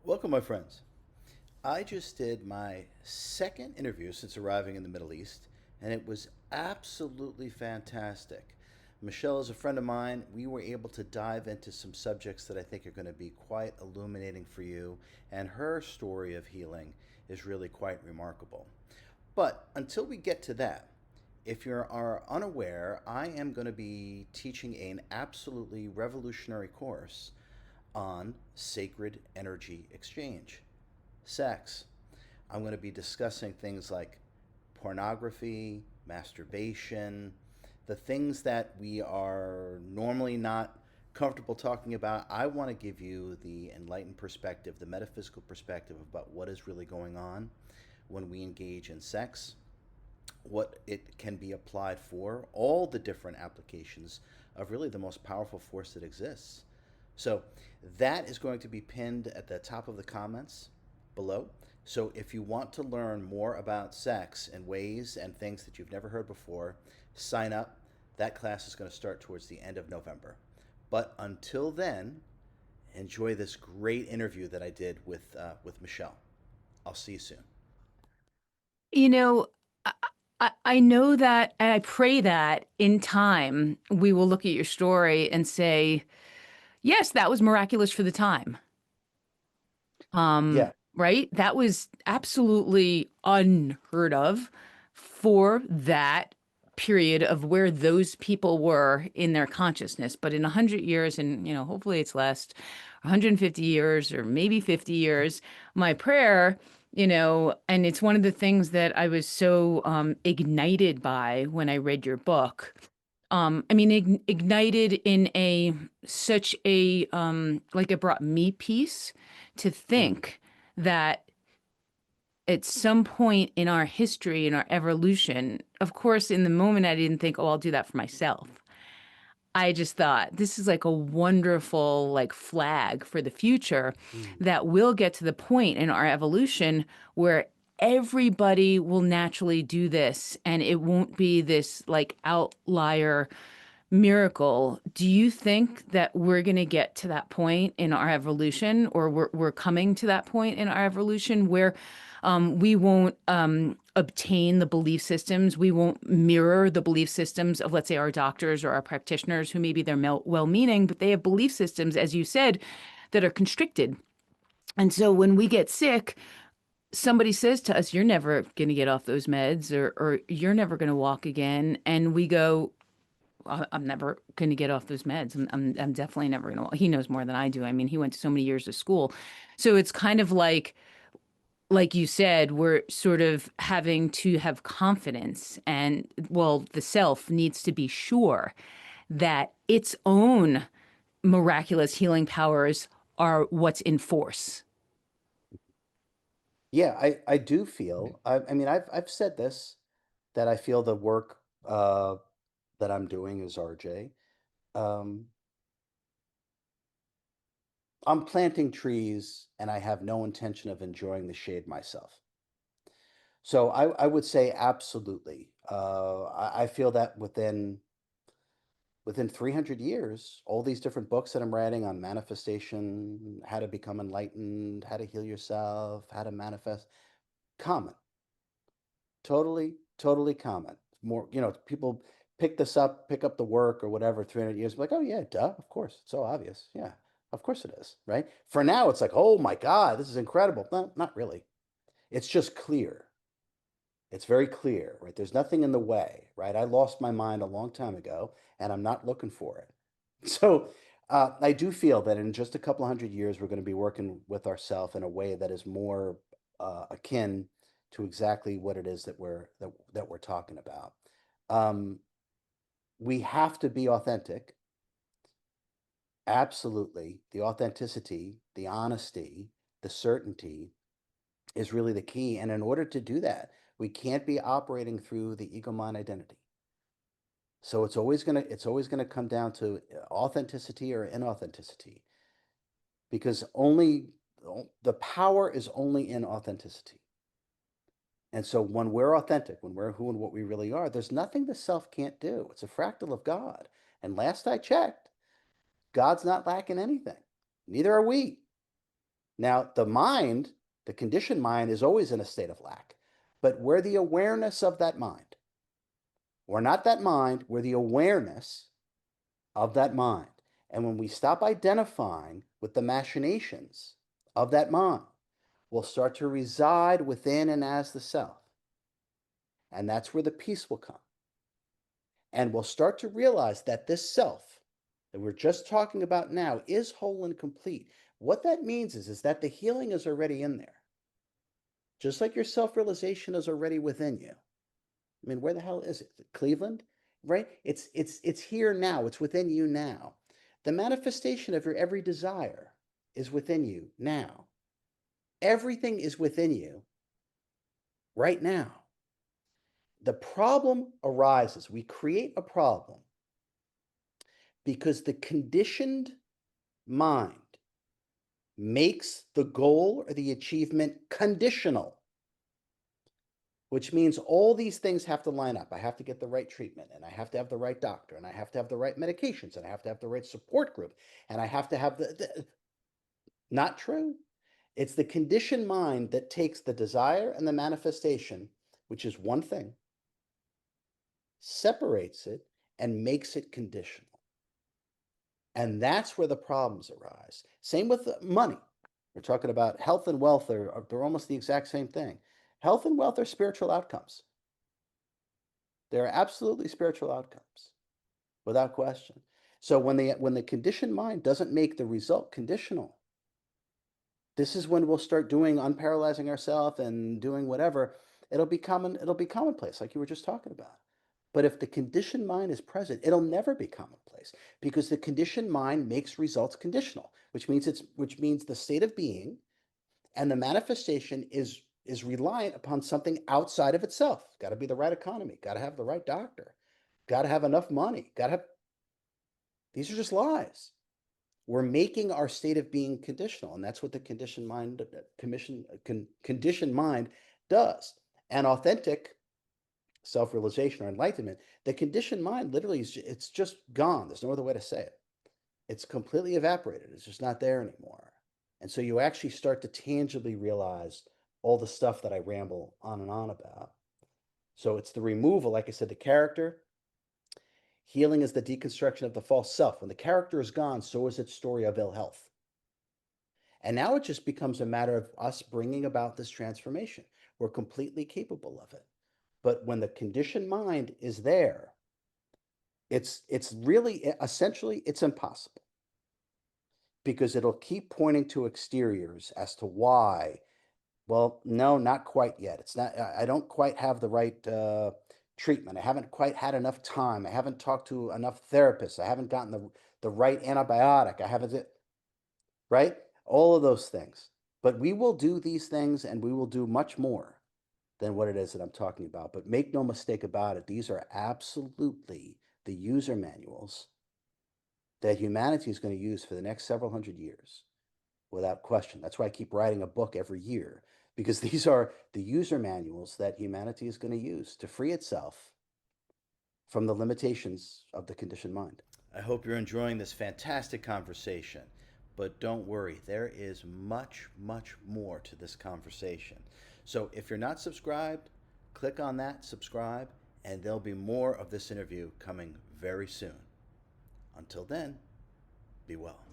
Welcome, my friends. I just did my second interview since arriving in the Middle East, and it was absolutely fantastic. Michelle is a friend of mine. We were able to dive into some subjects that I think are going to be quite illuminating for you, and her story of healing is really quite remarkable. But until we get to that, if you are unaware, I am going to be teaching an absolutely revolutionary course on sacred energy exchange, sex. I'm going to be discussing things like pornography, masturbation, the things that we are normally not comfortable talking about. I want to give you the enlightened perspective, the metaphysical perspective about what is really going on when we engage in sex, what it can be applied for, all the different applications of really the most powerful force that exists. So that is going to be pinned at the top of the comments below. So if you want to learn more about sex and ways and things that you've never heard before, sign up. That class is going to start towards the end of November. But until then, enjoy this great interview that I did with Michelle. I'll see you soon. You know, I, I know that, and I pray that in time we will look at your story and say, yes, that was miraculous for the time. Yeah. Right? That was absolutely unheard of for that period of where those people were in their consciousness. But in 100 years, and hopefully it's less, 150 years or maybe 50 years, my prayer, and it's one of the things that I was so ignited by when I read your book. I mean, ignited in a such a like it brought me peace to Mm. think that at some point in our history, in our evolution, of course, in the moment, I didn't think, oh, I'll do that for myself. I just thought this is like a wonderful like flag for the future Mm. that we'll get to the point in our evolution where everybody will naturally do this and it won't be this like outlier miracle. Do you think that we're going to get to that point in our evolution, or we're coming to that point in our evolution where we won't obtain the belief systems, we won't mirror the belief systems of, let's say, our doctors or our practitioners who maybe they're well-meaning, but they have belief systems, as you said, that are constricted. And so when we get sick, somebody says to us, "You're never going to get off those meds," or "You're never going to walk again," and we go, I'm never going to get off those meds. I'm definitely never going to. He knows more than I do. I mean, he went to so many years of school. So it's kind of like you said, we're sort of having to have confidence. And well, the self needs to be sure that its own miraculous healing powers are what's in force. Yeah, I do feel. I mean, I've said this that I feel the work that I'm doing as RJ. Um, I'm planting trees and I have no intention of enjoying the shade myself. So I would say absolutely. I feel that within 300 years, all these different books that I'm writing on manifestation, how to become enlightened, how to heal yourself, how to manifest, common, totally common. More, people pick up the work or whatever, 300 years, like, oh yeah, duh, of course, it's so obvious. Yeah, of course it is, right? For now, it's like, oh my God, this is incredible. No, not really. It's just clear. It's very clear, right? There's nothing in the way, right? I lost my mind a long time ago, and I'm not looking for it. So I do feel that in just a couple of 100 years, we're going to be working with ourselves in a way that is more akin to exactly what it is that we're talking about. Um, we have to be authentic. Absolutely, the authenticity, the honesty, the certainty is really the key. And in order to do that, we can't be operating through the ego mind identity. So it's always gonna come down to authenticity or inauthenticity, because only the power is only in authenticity. And so when we're authentic, when we're who and what we really are, there's nothing the self can't do. It's a fractal of God. And last I checked, God's not lacking anything. Neither are we. Now, the mind, the conditioned mind, is always in a state of lack, but we're the awareness of that mind. We're not that mind, we're the awareness of that mind. And when we stop identifying with the machinations of that mind, we'll start to reside within and as the self. And that's where the peace will come. And we'll start to realize that this self that we're just talking about now is whole and complete. What that means is that the healing is already in there. Just like your self-realization is already within you. I mean, where the hell is it? Cleveland? Right? It's here now. It's within you now. The manifestation of your every desire is within you now. Everything is within you right now. The problem arises. We create a problem because the conditioned mind makes the goal or the achievement conditional, which means all these things have to line up. I have to get the right treatment, and I have to have the right doctor, and I have to have the right medications, and I have to have the right support group, and I have to have not true. It's the conditioned mind that takes the desire and the manifestation, which is one thing, separates it, and makes it conditional. And that's where the problems arise. Same with money. We're talking about health and wealth, they're almost the exact same thing. Health and wealth are spiritual outcomes. They're absolutely spiritual outcomes, without question. So when the conditioned mind doesn't make the result conditional, this is when we'll start doing unparalyzing ourselves and doing whatever. It'll be commonplace, like you were just talking about. But if the conditioned mind is present, it'll never be commonplace because the conditioned mind makes results conditional, which means the state of being and the manifestation is reliant upon something outside of itself. Got to be the right economy, got to have the right doctor, got to have enough money, got to have. These are just lies. We're making our state of being conditional, and that's what the conditioned mind does. And authentic self-realization or enlightenment, the conditioned mind literally it's just gone. There's no other way to say it. It's completely evaporated. It's just not there anymore. And so you actually start to tangibly realize all the stuff that I ramble on and on about. So it's the removal, like I said, the character. Healing is the deconstruction of the false self. When the character is gone, so is its story of ill health. And now it just becomes a matter of us bringing about this transformation. We're completely capable of it. But when the conditioned mind is there, it's really essentially it's impossible because it'll keep pointing to exteriors as to why. Well, no, not quite yet. It's not. I don't quite have the right treatment. I haven't quite had enough time. I haven't talked to enough therapists. I haven't gotten the right antibiotic. I haven't, right? All of those things. But we will do these things and we will do much more than what it is that I'm talking about. But make no mistake about it, these are absolutely the user manuals that humanity is going to use for the next several hundred years, without question. That's why I keep writing a book every year, because these are the user manuals that humanity is going to use to free itself from the limitations of the conditioned mind. I hope you're enjoying this fantastic conversation. But don't worry, there is much, much more to this conversation. So if you're not subscribed, click on that, subscribe, and there'll be more of this interview coming very soon. Until then, be well.